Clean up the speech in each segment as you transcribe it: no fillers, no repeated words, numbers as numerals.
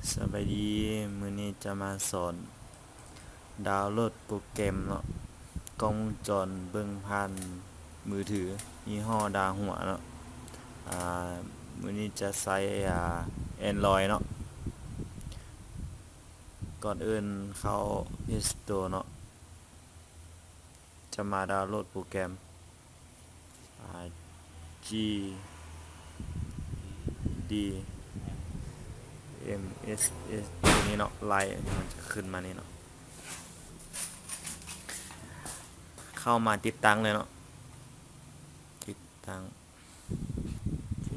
สบายดีมื้อนี้จะมาสอนดาวน์โหลดโปรแกรมเนาะกล้องวงจรเบิ่งผ่านมือถือยี่ห้อดาหัวเนาะอ่ามื้อนี้จะใช้Android เนาะก่อนอื่นเข้า Play Store เนาะจะมาดาวน์โหลดโปรแกรมG D M S S ตัวนี้เนาะไลน์มันจะขึ้นมานี่เนาะเข้ามาติดตั้งเลยเนาะติดตั้งโอเค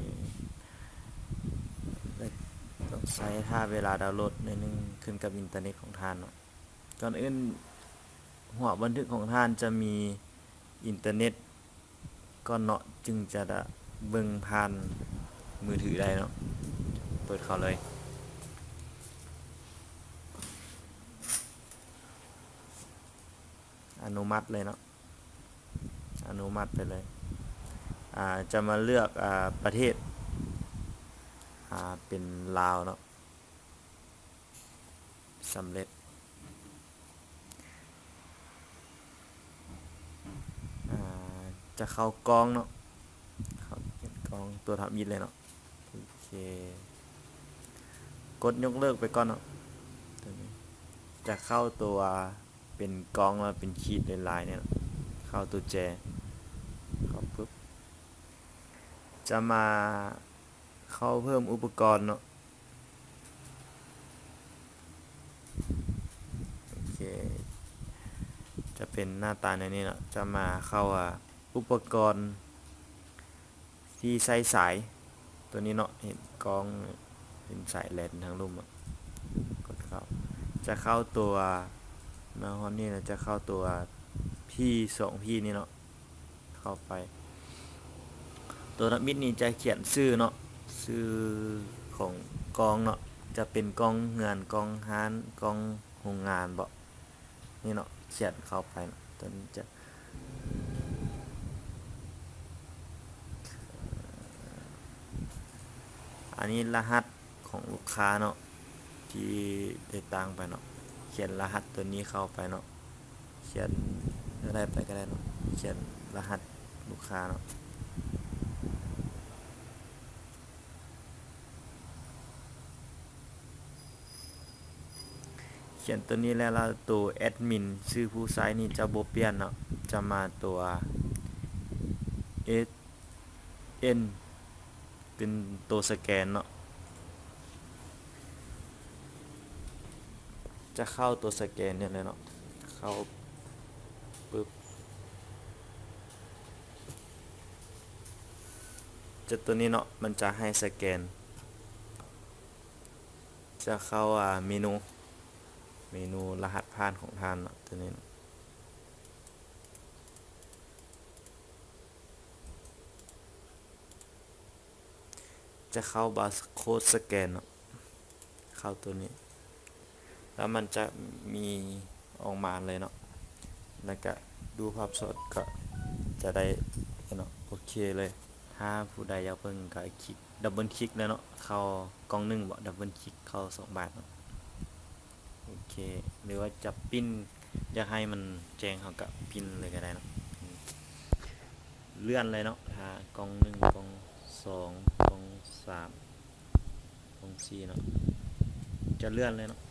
แล้วต้องใช้ท่าเวลาดาวน์โหลดนิดนึงขึ้นกับอินเทอร์เน็ตของท่านเนาะก่อนอื่นหัวบันทึกของท่านจะมีอินเทอร์เน็ตก่อนเนาะจึงจะได้เบิ่งผ่านมือถือได้เนาะเปิดเข้าเลยอนุมัติเลยเนาะอนุมัติไปเลยจะมาเลือกประเทศเป็นลาวเนาะสำเร็จจะเข้ากล้องเนาะเข้ากล้องตัวทำอินเลยเนาะโอเคกดยกเลิกไปก่อนเนาะตัวนี้จะเข้าตัวเป็นกล้องแล้วเป็นขีดลายๆเนี่ยเนาะเข้าตัวแจเข้าปุ๊บจะมาเข้าเพิ่มอุปกรณ์เนาะโอเคจะเป็นหน้าตาในนี้เนาะจะมาเข้าอุปกรณ์ที่ใช้สายตัวนี้เนาะเห็นกล้องเป็นสายแลนทั้งรุ่มกดเข้าจะเข้าตัวมาฮอนนี่นะจะเข้าตัวพี่สองพี่นี่เนาะเข้าไปตัวนักบิดนี่จะเขียนชื่อเนาะชื่อของกองเนาะจะเป็นกองเงินกองฮานกองโรงงานบ่นี่เนาะเขียนเข้าไปเนาะตัวนี้จะอันนี้รหัสของลูกค้าเนาะที่ได้ตั้งไปเนาะเขียนรหัสตัวนี้เข้าไปเนาะเขียนอะไรไปก็ได้เนาะเขียนรหัสลูกค้าเนาะเขียนตัวนี้แล้วตัวแอดมินชื่อผู้ใช้นี่จะบ่เปลี่ยนเนาะจะมาตัว S N เป็นตัวสแกนเนาะจะเข้าตัวสแกนเนี่ยเลยเนาะเข้าปึ๊บจะตัวนี้เนาะมันจะให้สแกนจะเข้าเมนูรหัสผ่านของท่านเนาะตัวนี้เนาะจะเข้าบาร์โค้ดสแกนเนาะเข้าตัวนี้แล้วมันจะมีออกมาเลยเนาะแล้วก็ดูภาพสดก็จะได้เนาะโอเคเลยถ้าผู้ใดอยากเบิ่งก็คลิกดับเบิลคลิกแล้วเนาะเข้ากล้องหนึ่งบ่ดับเบิลคลิกเข้า2 บาทเนาะโอเคหรือว่าจะปิ้นอยากให้มันแจ้งเขากับปิ้นเลยก็ได้เนาะเลื่อนเลยเนาะถ้ากล้อง1กล้อง2กล้อง3กล้อง4เนาะจะเลื่อนเลยเนาะ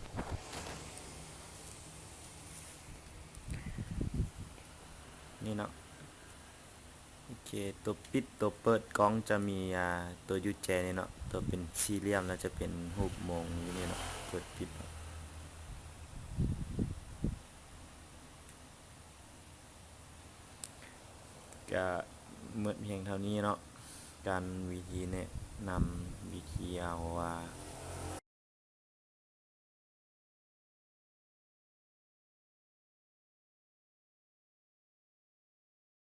นี่เนาะโอเคตัวปิดตัวเปิดกล้องจะมีตัวยูแจนี่เนาะตัวเป็นสี่เหลี่ยมแล้วจะเป็นรูปมงอยู่นี่เนาะเปิดปิดเนาะก็เมื่อเพียงเท่านี้เนาะการวิธีแนะนำวิธีเอา